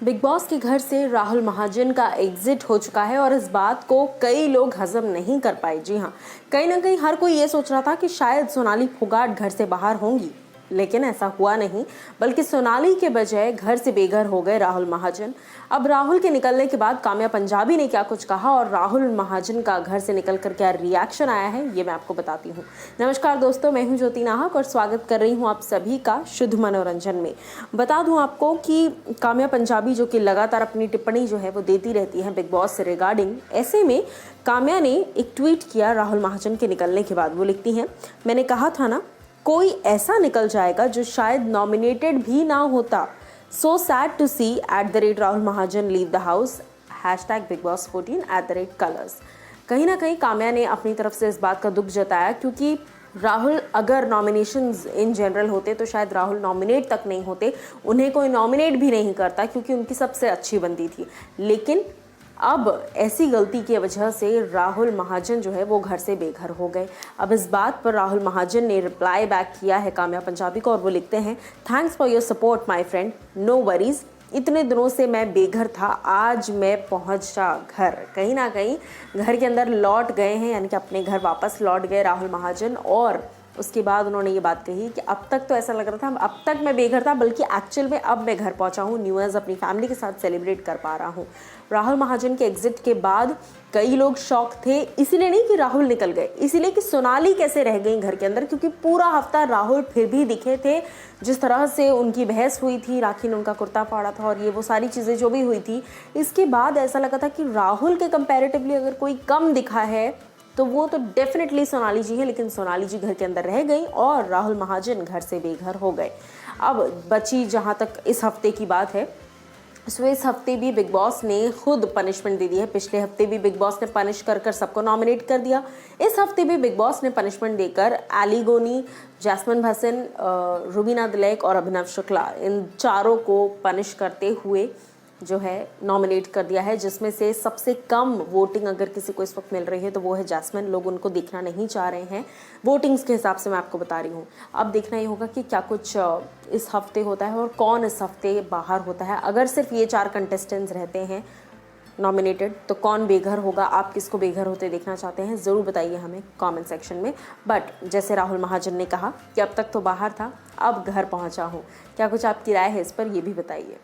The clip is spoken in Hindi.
बिग बॉस के घर से राहुल महाजन का एग्जिट हो चुका है और इस बात को कई लोग हजम नहीं कर पाए। जी हाँ, कहीं ना कहीं हर कोई ये सोच रहा था कि शायद सोनाली फोगाट घर से बाहर होंगी, लेकिन ऐसा हुआ नहीं, बल्कि सोनाली के बजाय घर से बेघर हो गए राहुल महाजन। अब राहुल के निकलने के बाद काम्या पंजाबी ने क्या कुछ कहा और राहुल महाजन का घर से निकलकर क्या रिएक्शन आया है, ये मैं आपको बताती हूँ। नमस्कार दोस्तों, मैं हूँ ज्योति नाहक और स्वागत कर रही हूँ आप सभी का शुद्ध मनोरंजन में। बता दूँ आपको कि काम्या पंजाबी जो कि लगातार अपनी टिप्पणी जो है वो देती रहती है बिग बॉस से रिगार्डिंग, ऐसे में काम्या ने एक ट्वीट किया राहुल महाजन के निकलने के बाद। वो लिखती हैं, मैंने कहा था ना, कोई ऐसा निकल जाएगा जो शायद नॉमिनेटेड भी ना होता। So sad to see @Rahul Mahajan leave the house, #BigBoss14 @colors। कहीं ना कहीं काम्या ने अपनी तरफ से इस बात का दुख जताया, क्योंकि राहुल अगर नॉमिनेशंस इन जनरल होते तो शायद राहुल नॉमिनेट तक नहीं होते, उन्हें कोई नॉमिनेट भी नहीं करता क्योंकि उनकी सबसे अच्छी बनती थी। लेकिन अब ऐसी गलती की वजह से राहुल महाजन जो है वो घर से बेघर हो गए। अब इस बात पर राहुल महाजन ने रिप्लाई बैक किया है काम्या पंजाबी को और वो लिखते हैं, thanks for your support my friend, no worries. इतने दिनों से मैं बेघर था, आज मैं पहुंचा घर। कहीं ना कहीं घर के अंदर लौट गए हैं, यानी कि अपने घर वापस लौट गए राहुल महाजन। और उसके बाद उन्होंने ये बात कही कि अब तक तो ऐसा लग रहा था, अब तक मैं बेघर था, बल्कि एक्चुअल में अब मैं घर पहुंचा हूँ, न्यू ईयर्स अपनी फैमिली के साथ सेलिब्रेट कर पा रहा हूँ। राहुल महाजन के एग्जिट के बाद कई लोग शॉक थे, इसीलिए नहीं कि राहुल निकल गए, इसीलिए कि सोनाली कैसे रह गई घर के अंदर, क्योंकि पूरा हफ्ता राहुल फिर भी दिखे थे। जिस तरह से उनकी बहस हुई थी, राखी ने उनका कुर्ता फाड़ा था और ये वो सारी चीज़ें जो भी हुई थी, इसके बाद ऐसा लगा था कि राहुल के कंपैरेटिवली अगर कोई कम दिखा है तो वो तो डेफिनेटली सोनाली जी है। लेकिन सोनाली जी घर के अंदर रह गई और राहुल महाजन घर से बेघर हो गए। अब बची जहाँ तक इस हफ्ते की बात है, सो इस हफ्ते भी बिग बॉस ने खुद पनिशमेंट दे दी है। पिछले हफ्ते भी बिग बॉस ने पनिश कर सबको नॉमिनेट कर दिया। इस हफ्ते भी बिग बॉस ने पनिशमेंट देकर एली गोनी, जैस्मिन भसन, रुबीना दिलैक और अभिनव शुक्ला, इन चारों को पनिश करते हुए जो है नॉमिनेट कर दिया है, जिसमें से सबसे कम वोटिंग अगर किसी को इस वक्त मिल रही है तो वो है जैस्मिन। लोग उनको देखना नहीं चाह रहे हैं वोटिंग्स के हिसाब से, मैं आपको बता रही हूँ। अब देखना ही होगा कि क्या कुछ इस हफ्ते होता है और कौन इस हफ्ते बाहर होता है। अगर सिर्फ ये 4 कंटेस्टेंट्स रहते हैं नॉमिनेटेड तो कौन बेघर होगा, आप किसको बेघर होते देखना चाहते हैं, ज़रूर बताइए हमें कमेंट सेक्शन में। बट जैसे राहुल महाजन ने कहा कि अब तक तो बाहर था, अब घर पहुंचा हूं, क्या कुछ आपकी राय है इस पर, ये भी बताइए।